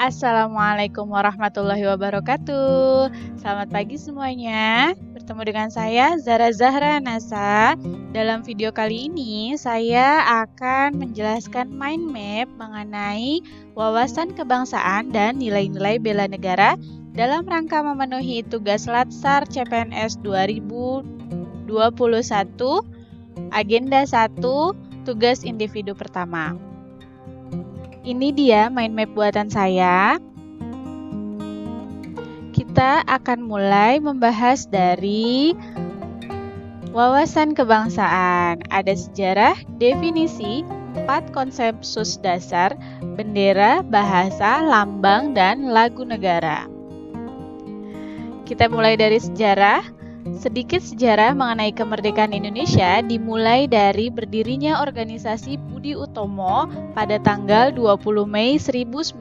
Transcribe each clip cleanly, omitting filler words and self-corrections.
Assalamualaikum warahmatullahi wabarakatuh. Selamat pagi semuanya. Bertemu dengan saya Zara Zahra Nasa. Dalam video kali ini saya akan menjelaskan mind map mengenai wawasan kebangsaan dan nilai-nilai bela negara dalam rangka memenuhi tugas Latsar CPNS 2021 Agenda 1 Tugas Individu Pertama. Ini dia mind map buatan saya. Kita akan mulai membahas dari wawasan kebangsaan. Ada sejarah, definisi, 4 konsensus dasar, bendera, bahasa, lambang, dan lagu negara. Kita mulai dari sejarah. Sedikit sejarah mengenai kemerdekaan Indonesia dimulai dari berdirinya organisasi Budi Utomo pada tanggal 20 Mei 1908.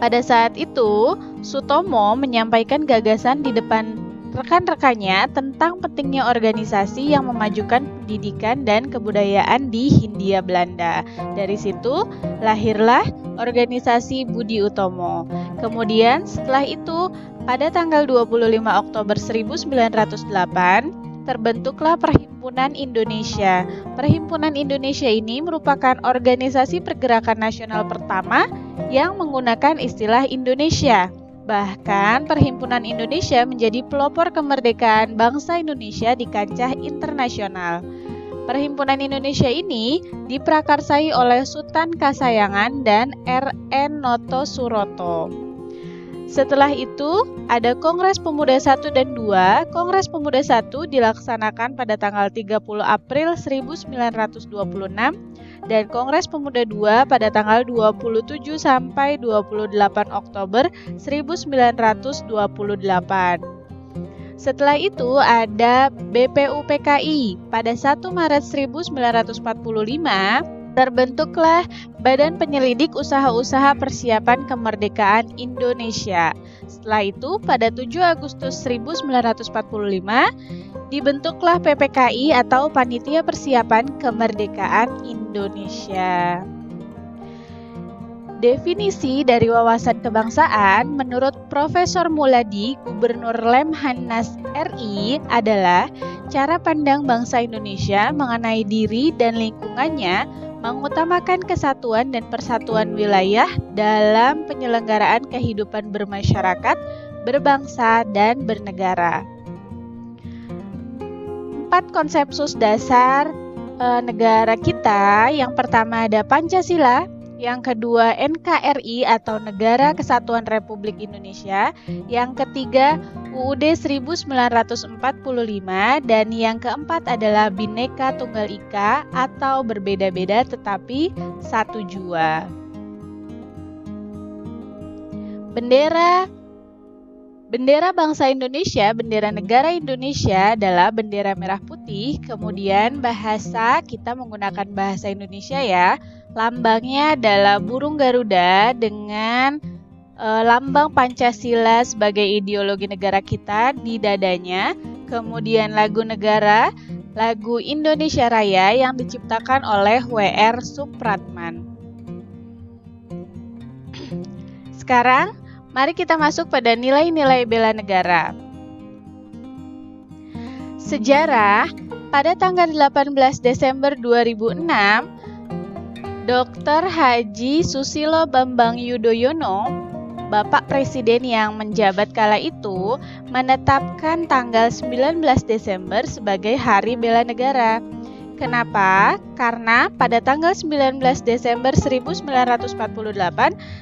Pada saat itu, Sutomo menyampaikan gagasan di depan rekan-rekannya tentang pentingnya organisasi yang memajukan pendidikan dan kebudayaan di Hindia Belanda. Dari situ lahirlah organisasi Budi Utomo. Kemudian setelah itu pada tanggal 25 Oktober 1908 terbentuklah Perhimpunan Indonesia. Perhimpunan Indonesia ini merupakan organisasi pergerakan nasional pertama yang menggunakan istilah Indonesia. Bahkan Perhimpunan Indonesia menjadi pelopor kemerdekaan bangsa Indonesia di kancah internasional. Perhimpunan Indonesia ini diprakarsai oleh Sultan Kasayangan dan R.N. Noto Suroto. Setelah itu, ada Kongres Pemuda 1 dan 2. Kongres Pemuda 1 dilaksanakan pada tanggal 30 April 1926 dan Kongres Pemuda 2 pada tanggal 27 sampai 28 Oktober 1928. Setelah itu ada BPUPKI. Pada 1 Maret 1945 terbentuklah Badan Penyelidik Usaha-Usaha Persiapan Kemerdekaan Indonesia. Setelah itu, pada 7 Agustus 1945, dibentuklah PPKI atau Panitia Persiapan Kemerdekaan Indonesia. Definisi dari wawasan kebangsaan menurut Profesor Muladi, Gubernur Lemhanas RI adalah cara pandang bangsa Indonesia mengenai diri dan lingkungannya, mengutamakan kesatuan dan persatuan wilayah dalam penyelenggaraan kehidupan bermasyarakat, berbangsa, dan bernegara. 4 konsensus dasar negara kita. Yang pertama ada Pancasila, yang kedua NKRI atau Negara Kesatuan Republik Indonesia, yang ketiga UUD 1945, dan yang keempat adalah Bhinneka Tunggal Ika atau berbeda-beda tetapi satu jua. Bendera bangsa Indonesia, bendera negara Indonesia adalah bendera merah putih. Kemudian bahasa, kita menggunakan bahasa Indonesia ya. Lambangnya adalah burung Garuda dengan lambang Pancasila sebagai ideologi negara kita di dadanya. Kemudian lagu negara, lagu Indonesia Raya yang diciptakan oleh W.R. Supratman. Sekarang, mari kita masuk pada nilai-nilai bela negara. Sejarah, pada tanggal 18 Desember 2006, Dr. Haji Susilo Bambang Yudhoyono, Bapak Presiden yang menjabat kala itu, menetapkan tanggal 19 Desember sebagai Hari Bela Negara. Kenapa? Karena pada tanggal 19 Desember 1948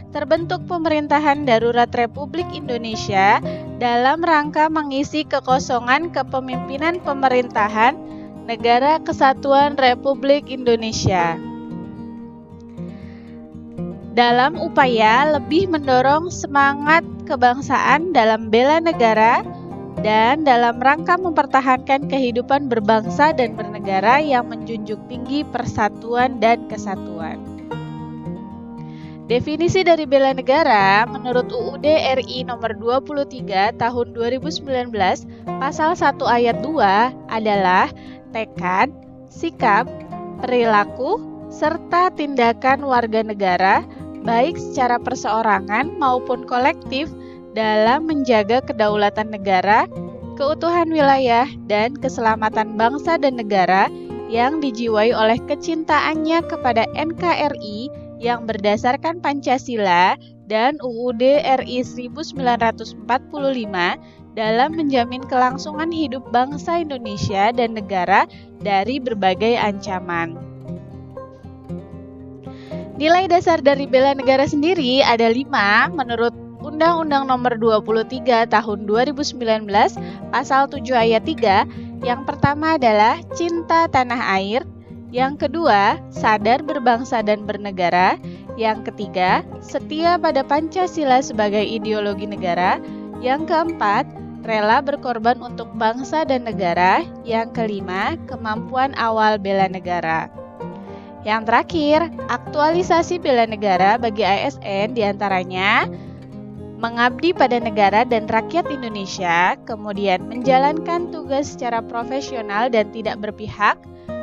terbentuk Pemerintahan Darurat Republik Indonesia dalam rangka mengisi kekosongan kepemimpinan pemerintahan Negara Kesatuan Republik Indonesia. Dalam upaya lebih mendorong semangat kebangsaan dalam bela negara dan dalam rangka mempertahankan kehidupan berbangsa dan bernegara yang menjunjung tinggi persatuan dan kesatuan. Definisi dari bela negara menurut UUD RI nomor 23 tahun 2019 pasal 1 ayat 2 adalah tekad, sikap, perilaku, serta tindakan warga negara baik secara perseorangan maupun kolektif dalam menjaga kedaulatan negara, keutuhan wilayah, dan keselamatan bangsa dan negara yang dijiwai oleh kecintaannya kepada NKRI yang berdasarkan Pancasila dan UUD RI 1945 dalam menjamin kelangsungan hidup bangsa Indonesia dan negara dari berbagai ancaman. Nilai dasar dari bela negara sendiri ada 5 menurut Undang-Undang Nomor 23 Tahun 2019 Pasal 7 Ayat 3. Yang pertama adalah cinta tanah air. Yang kedua, sadar berbangsa dan bernegara. Yang ketiga, setia pada Pancasila sebagai ideologi negara. Yang keempat, rela berkorban untuk bangsa dan negara. Yang kelima, kemampuan awal bela negara. Yang terakhir, aktualisasi bela negara bagi ASN diantaranya mengabdi pada negara dan rakyat Indonesia, kemudian menjalankan tugas secara profesional dan tidak berpihak,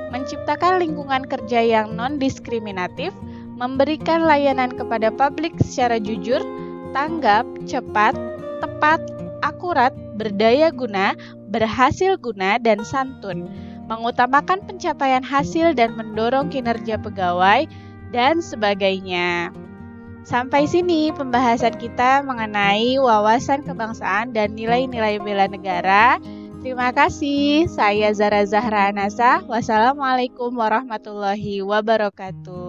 menciptakan lingkungan kerja yang non-diskriminatif, memberikan layanan kepada publik secara jujur, tanggap, cepat, tepat, akurat, berdaya guna, berhasil guna, dan santun, mengutamakan pencapaian hasil dan mendorong kinerja pegawai, dan sebagainya. Sampai sini pembahasan kita mengenai wawasan kebangsaan dan nilai-nilai bela negara. Terima kasih. Saya Zara Zahra Anasa. Wassalamualaikum warahmatullahi wabarakatuh.